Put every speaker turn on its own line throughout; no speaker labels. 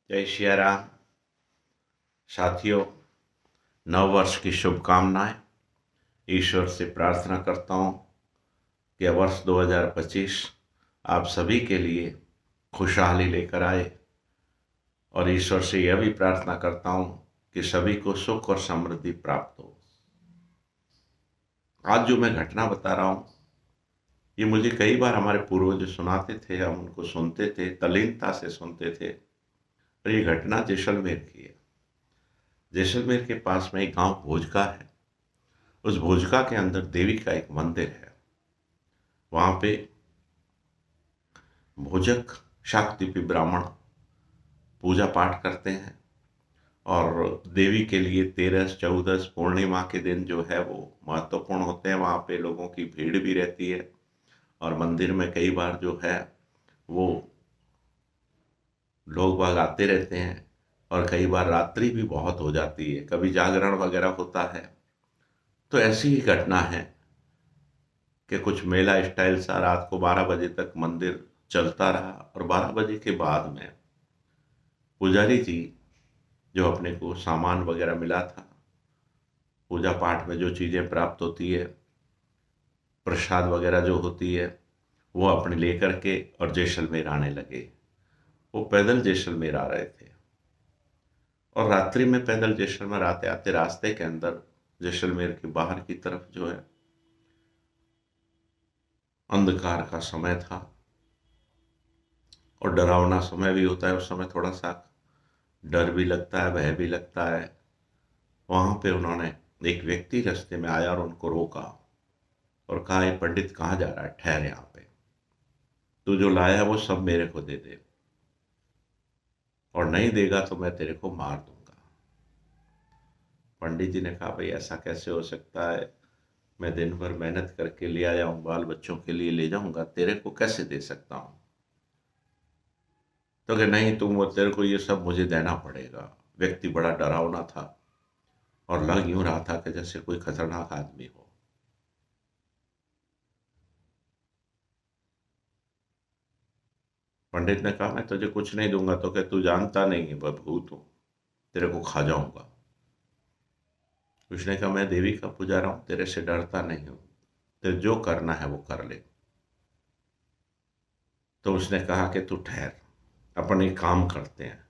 जय सिया राम। साथियों, नव वर्ष की शुभकामनाएं। ईश्वर से प्रार्थना करता हूँ कि वर्ष 2025 आप सभी के लिए खुशहाली लेकर आए, और ईश्वर से यह भी प्रार्थना करता हूँ कि सभी को सुख और समृद्धि प्राप्त हो। आज जो मैं घटना बता रहा हूँ, ये मुझे कई बार हमारे पूर्वज सुनाते थे, हम उनको सुनते थे, तल्लीनता से सुनते थे। और ये घटना जैसलमेर की है। जैसलमेर के पास में एक गांव भोजका है। उस भोजका के अंदर देवी का एक मंदिर है। वहां पे भोजक शाक्तिपी ब्राह्मण पूजा पाठ करते हैं, और देवी के लिए 13, 14 पूर्णिमा के दिन जो है वो महत्वपूर्ण होते हैं। वहाँ पे लोगों की भीड़ भी रहती है, और मंदिर में कई बार जो है वो लोग बाग आते रहते हैं। और कई बार रात्रि भी बहुत हो जाती है, कभी जागरण वगैरह होता है। तो ऐसी ही घटना है कि कुछ मेला स्टाइल सा रात को 12 बजे तक मंदिर चलता रहा, और 12 बजे के बाद में पुजारी जी, जो अपने को सामान वगैरह मिला था, पूजा पाठ में जो चीज़ें प्राप्त होती है, प्रसाद वगैरह जो होती है, वो अपने लेकर के और जैसलमेर आने लगे। वो पैदल जैसलमेर आ रहे थे, और रात्रि में पैदल जैसलमेर आते आते रास्ते के अंदर जैसलमेर के बाहर की तरफ जो है अंधकार का समय था, और डरावना समय भी होता है। उस समय थोड़ा सा डर भी लगता है, भय भी लगता है। वहां पे उन्होंने, एक व्यक्ति रास्ते में आया और उनको रोका और कहा, ये पंडित कहाँ जा रहा है, ठहर यहाँ पे, तू जो लाया है वो सब मेरे को दे दे, और नहीं देगा तो मैं तेरे को मार दूंगा। पंडित जी ने कहा, भाई ऐसा कैसे हो सकता है, मैं दिन भर मेहनत करके ले आया हूँ, बाल बच्चों के लिए ले जाऊंगा, तेरे को कैसे दे सकता हूँ। तो कि नहीं, तुम, वो तेरे को ये सब मुझे देना पड़ेगा। व्यक्ति बड़ा डरावना था, और लग यूं रहा था कि जैसे कोई खतरनाक आदमी हो। पंडित ने कहा, मैं तुझे कुछ नहीं दूंगा। तो कि तू जानता नहीं है, मैं भूत हूं, तेरे को खा जाऊंगा। उसने कहा, मैं देवी का पुजारा हूं, तेरे से डरता नहीं हूं, तेरे जो करना है वो कर ले। तो उसने कहा कि तू ठहर, अपन एक काम करते हैं,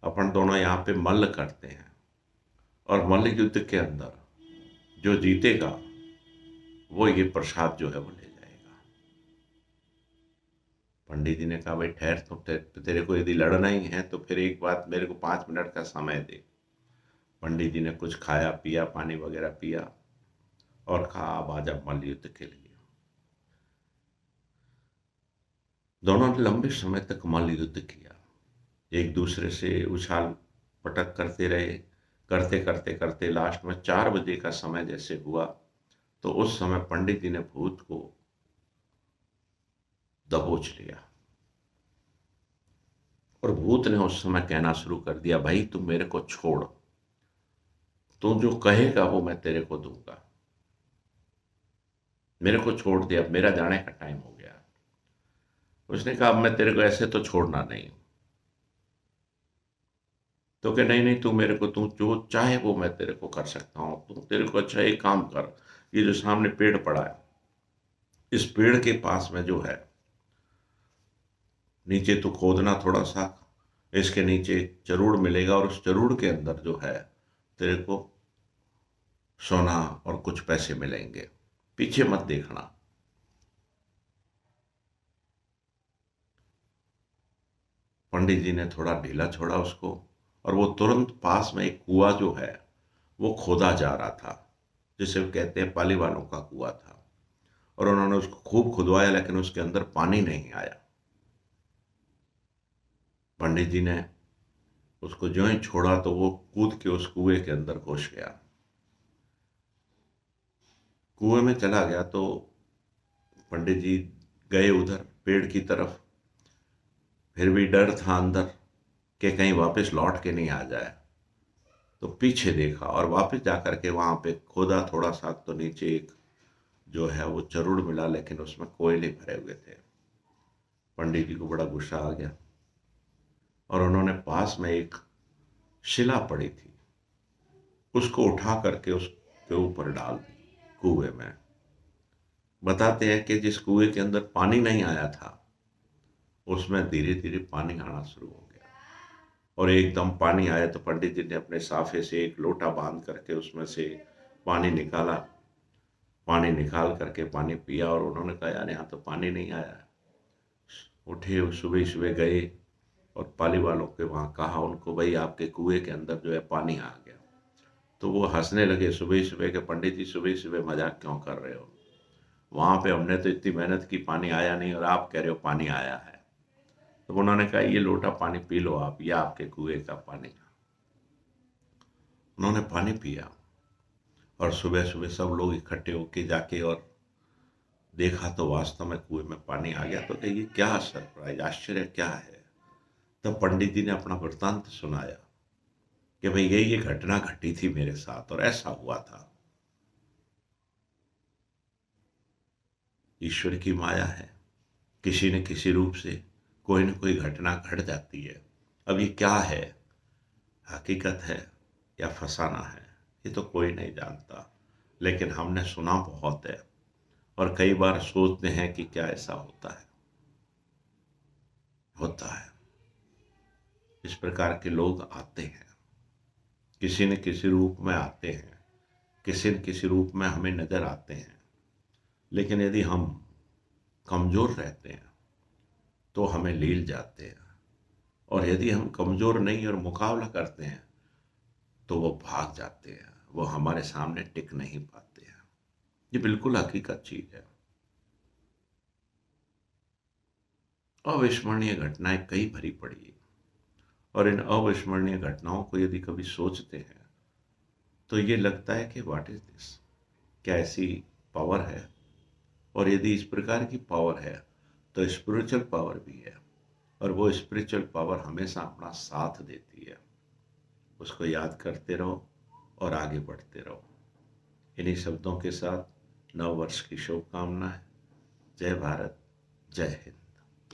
अपन दोनों यहाँ पे मल्ल करते हैं, और मल्ल युद्ध के अंदर जो जीतेगा वो ये प्रसाद जो है वो ले जाएगा। पंडित जी ने कहा, भाई ठहर, तो तेरे को यदि लड़ना ही है तो फिर एक बात, मेरे को 5 मिनट का समय दे। पंडित जी ने कुछ खाया पिया, पानी वगैरह पिया, और कहा, अब आजा मल्ल युद्ध के लिए। दोनों ने लंबे समय तक मल्ल युद्ध किया, एक दूसरे से उछाल पटक करते रहे। करते करते करते लास्ट में 4 बजे का समय जैसे हुआ, तो उस समय पंडित जी ने भूत को दबोच लिया, और भूत ने उस समय कहना शुरू कर दिया, भाई तू मेरे को छोड़, तू जो कहेगा वो मैं तेरे को दूंगा, मेरे को छोड़ दे, अब मेरा जाने का टाइम हो गया। उसने कहा, अब मैं तेरे को ऐसे तो छोड़ना नहीं। तो कि नहीं नहीं, तू मेरे को, तू जो चाहे वो मैं तेरे को कर सकता हूँ। तू, तेरे को अच्छा एक काम कर, ये जो सामने पेड़ पड़ा है, इस पेड़ के पास में जो है, नीचे तो खोदना थोड़ा सा, इसके नीचे जरूर मिलेगा, और उस जरूर के अंदर जो है तेरे को सोना और कुछ पैसे मिलेंगे, पीछे मत देखना। पंडित जी ने थोड़ा ढीला छोड़ा उसको, और वो तुरंत पास में एक कुआं जो है वो खोदा जा रहा था, जिसे वो कहते हैं पाली वालों का कुआं था। और उन्होंने उसको खूब खुदवाया, लेकिन उसके अंदर पानी नहीं आया। पंडित जी ने उसको ज्यों ही छोड़ा तो वो कूद के उस कुएं के अंदर घुस गया। कुएं में चला गया तो पंडित जी गए उधर पेड़ की तरफ, फिर भी डर था अंदर कि कहीं वापस लौट के नहीं आ जाए। तो पीछे देखा, और वापस जाकर के वहां पे खोदा थोड़ा सा, तो नीचे एक जो है वो जरूर मिला, लेकिन उसमें कोयले भरे हुए थे। पंडित जी को बड़ा गुस्सा आ गया, और उन्होंने पास पास में एक शिला पड़ी थी, उसको उठा करके उसके ऊपर डाल दी कुएं में। बताते हैं कि जिस कुएं के अंदर पानी नहीं आया था, उसमें धीरे धीरे पानी आना शुरू हो गया, और एकदम पानी आया तो पंडित जी ने अपने साफे से एक लोटा बांध करके उसमें से पानी निकाला। पानी निकाल करके पानी पिया, और उन्होंने कहा यार यहाँ तो पानी नहीं आया। उठे, सुबह सुबह गए और पाली वालों के वहाँ कहा उनको, भाई आपके कुएं के अंदर जो है पानी आ गया। तो वो हंसने लगे सुबह सुबह के, पंडित जी सुबह सुबह मजाक क्यों कर रहे हो, वहां पे हमने तो इतनी मेहनत की, पानी आया नहीं और आप कह रहे हो पानी आया है। तो उन्होंने कहा ये लोटा पानी पी लो आप, ये आपके कुएं का पानी। उन्होंने पानी पिया, और सुबह सुबह सब लोग इकट्ठे होके जाके और देखा तो वास्तव में कुएं में पानी आ गया। तो कि ये क्या सरप्राइज, आश्चर्य क्या है। तब पंडित जी ने अपना वृत्तांत सुनाया कि भाई ये घटना घटी थी मेरे साथ और ऐसा हुआ था। ईश्वर की माया है, किसी न किसी रूप से कोई न कोई घटना घट जाती है। अब ये क्या है, हकीकत है या फसाना है, ये तो कोई नहीं जानता, लेकिन हमने सुना बहुत है, और कई बार सोचते हैं कि क्या ऐसा होता है। होता है। इस प्रकार के लोग आते हैं, किसी न किसी रूप में आते हैं, किसी न किसी रूप में हमें नजर आते हैं। लेकिन यदि हम कमजोर रहते हैं तो हमें लील जाते हैं, और यदि हम कमजोर नहीं और मुकाबला करते हैं तो वो भाग जाते हैं, वो हमारे सामने टिक नहीं पाते हैं। ये बिल्कुल हकीकत चीज है। अविस्मरणीय घटनाएं कई भरी पड़ी है, और इन अविस्मरणीय घटनाओं को यदि कभी सोचते हैं तो ये लगता है कि व्हाट इज दिस, क्या ऐसी पावर है। और यदि इस प्रकार की पावर है तो स्पिरिचुअल पावर भी है, और वो स्पिरिचुअल पावर हमेशा अपना साथ देती है। उसको याद करते रहो और आगे बढ़ते रहो। इन्हीं शब्दों के साथ नव वर्ष की शुभकामनाएं। जय भारत, जय हिंद।